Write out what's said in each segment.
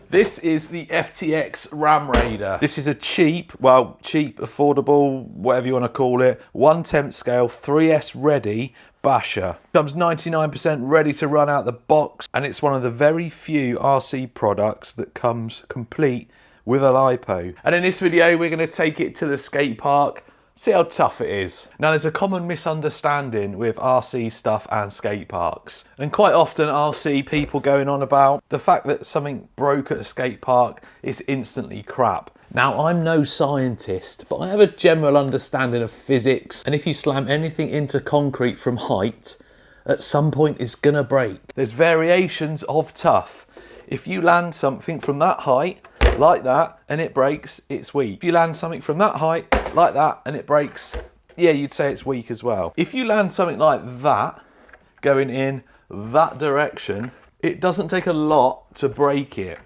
This is the FTX Ramraider. This is a cheap, affordable, whatever you want to call it, 1/10 scale, 3S ready basher. Comes 99% ready to run out the box, and it's one of the very few RC products that comes complete with a lipo. And in this video, we're going to take it to the skate park, see how tough it is. Now, there's a common misunderstanding with RC stuff and skate parks. And quite often I'll see people going on about the fact that something broke at a skate park is instantly crap. Now, I'm no scientist, but I have a general understanding of physics. And if you slam anything into concrete from height, at some point it's gonna break. There's variations of tough. If you land something from that height, like that, and it breaks, it's weak. If you land something from that height, like that, and it breaks, yeah, you'd say it's weak as well. If you land something like that, going in that direction, it doesn't take a lot to break it.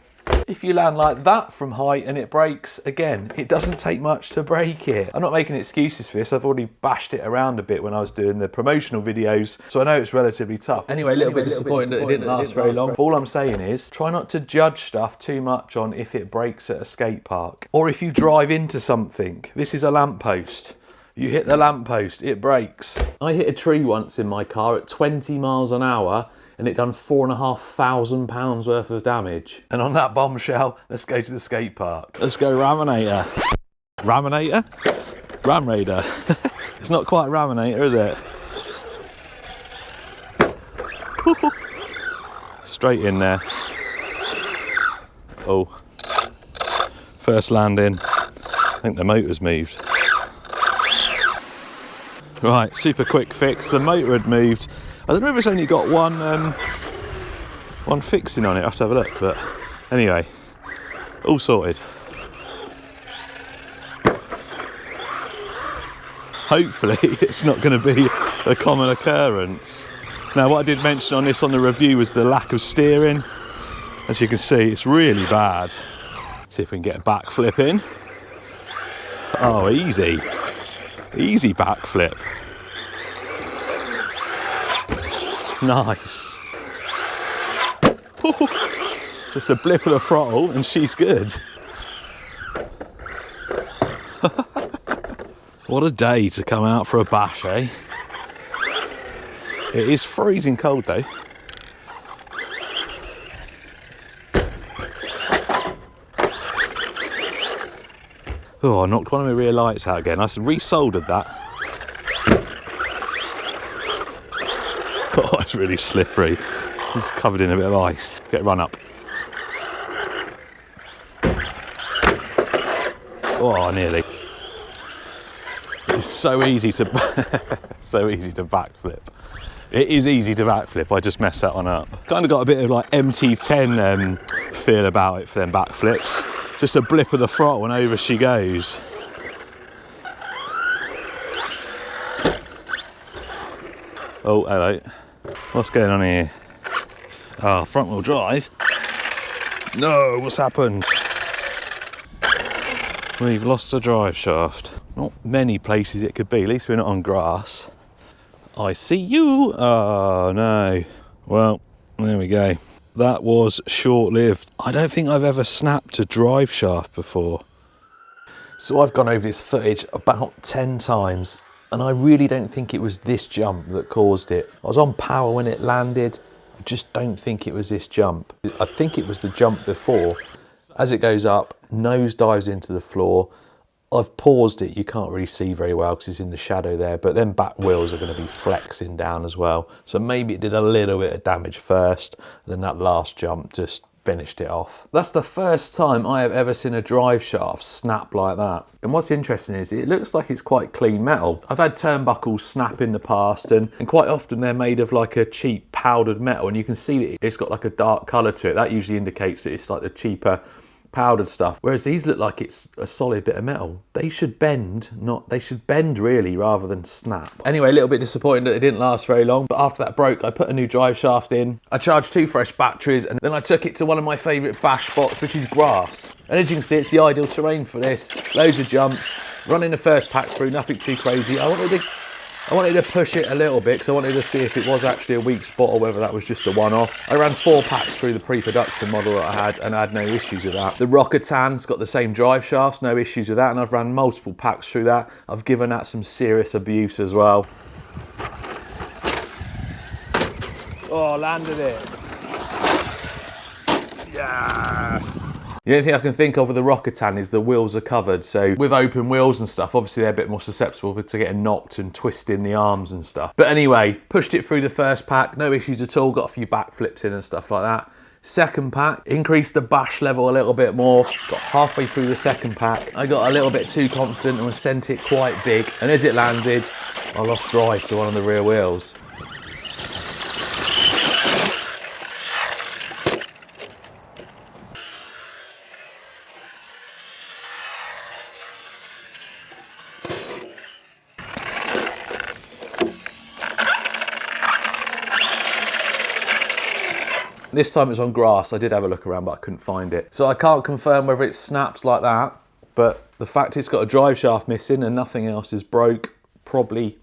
If you land like that from height and it breaks, again, it doesn't take much to break it. I'm not making excuses for this. I've already bashed it around a bit when I was doing the promotional videos, so I know it's relatively tough. Anyway, a little bit disappointed that it didn't last very long. All I'm saying is, try not to judge stuff too much on if it breaks at a skate park. Or if you drive into something. This is a lamppost. You hit the lamppost, it breaks. I hit a tree once in my car at 20 miles an hour and it done £4,500 worth of damage. And on that bombshell, let's go to the skate park. Let's go Ramraider. Ramraider? Ramraider. It's not quite Ramraider, is it? Straight in there. Oh. First landing. I think the motor's moved. Right, super quick fix. The motor had moved. I don't know if it's only got one fixing on it. I have to have a look, but anyway, all sorted. Hopefully it's not going to be a common occurrence. Now, what I did mention on this on the review was the lack of steering. As you can see, it's really bad. See if we can get a backflip in. Oh, easy. Easy backflip. Nice. Just a blip of the throttle and she's good. What a day to come out for a bash, eh? It is freezing cold though. Oh, I knocked one of my rear lights out again. I resoldered that. Oh, it's really slippery. It's covered in a bit of ice. Get run up. Oh, nearly. It's so easy to backflip. It is easy to backflip. I just messed that one up. Kind of got a bit of like MT10 feel about it for them backflips. Just a blip of the throttle and over she goes. Oh, hello. What's going on here? Oh, front wheel drive. No, what's happened? We've lost a drive shaft. Not many places it could be, at least we're not on grass. I see you. Oh no. Well, there we go. That was short-lived. I don't think I've ever snapped a drive shaft before. So I've gone over this footage about 10 times and I really don't think it was this jump that caused it. I was on power when it landed. I just don't think it was this jump. I think it was the jump before. As it goes up, nose dives into the floor. I've paused it, you can't really see very well because it's in the shadow there, but then back wheels are going to be flexing down as well. So maybe it did a little bit of damage first, and then that last jump just finished it off. That's the first time I have ever seen a drive shaft snap like that. And what's interesting is it looks like it's quite clean metal. I've had turnbuckles snap in the past and quite often they're made of like a cheap powdered metal, and you can see that it's got like a dark colour to it. That usually indicates that it's like the cheaper powdered stuff, whereas these look like it's a solid bit of metal. They should bend, they should bend really rather than snap. Anyway, a little bit disappointed that it didn't last very long, but after that broke, I put a new drive shaft in. I charged 2 fresh batteries, and then I took it to one of my favourite bash spots, which is grass. And as you can see, it's the ideal terrain for this. Loads of jumps, running the first pack through, nothing too crazy. I wanted to I wanted to push it a little bit because I wanted to see if it was actually a weak spot or whether that was just a one-off. I ran 4 packs through the pre-production model that I had and I had no issues with that. The Rocketan's got the same drive shafts, no issues with that, and I've ran multiple packs through that. I've given that some serious abuse as well. Oh, landed it. Yes. The only thing I can think of with the Rocketan is the wheels are covered, so with open wheels and stuff, obviously they're a bit more susceptible to getting knocked and twisting the arms and stuff. But anyway, pushed it through the first pack, no issues at all, got a few backflips in and stuff like that. Second pack, increased the bash level a little bit more, got halfway through the second pack. I got a little bit too confident and sent it quite big, and as it landed, I lost drive to one of the rear wheels. This time it was on grass. I did have a look around, but I couldn't find it. So I can't confirm whether it snaps like that, but the fact it's got a drive shaft missing and nothing else is broke probably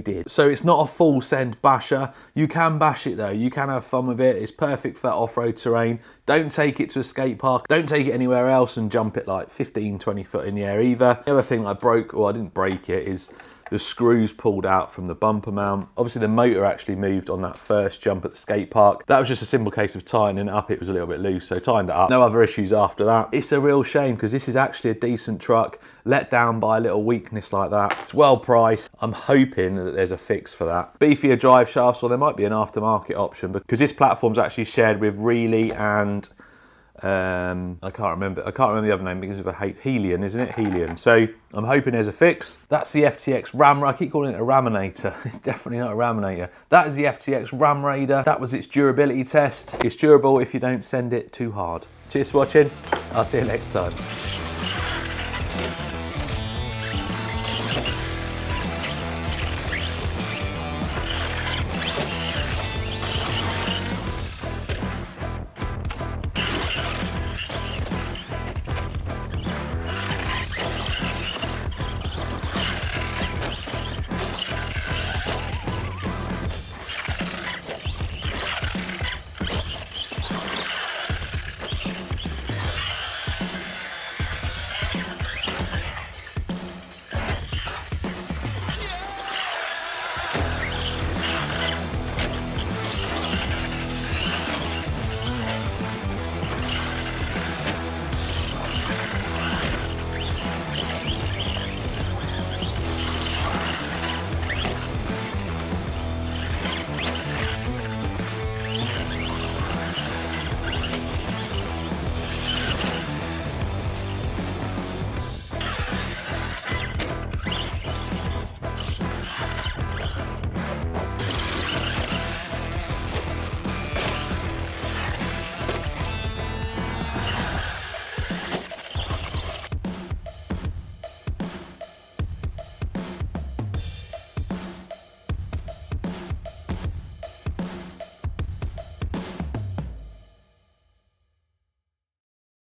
did. So it's not a full send basher. You can bash it though. You can have fun with it. It's perfect for off-road terrain. Don't take it to a skate park. Don't take it anywhere else and jump it like 15, 20 foot in the air either. The other thing I broke, or I didn't break it, is the screws pulled out from the bumper mount. Obviously the motor actually moved on that first jump at the skate park. That was just a simple case of tightening it up. It was a little bit loose, so tightened it up. No other issues after that. It's a real shame because this is actually a decent truck, let down by a little weakness like that. It's well priced. I'm hoping that there's a fix for that. Beefier drive shafts, or there might be an aftermarket option, because this platform's actually shared with Reilly and I can't remember the other name because of a Helion, isn't it? Helion. So I'm hoping there's a fix. That's the FTX Ramraider. I keep calling it a Raminator. It's definitely not a Raminator. That is the FTX Ramraider. That was its durability test. It's durable if you don't send it too hard. Cheers for watching. I'll see you next time.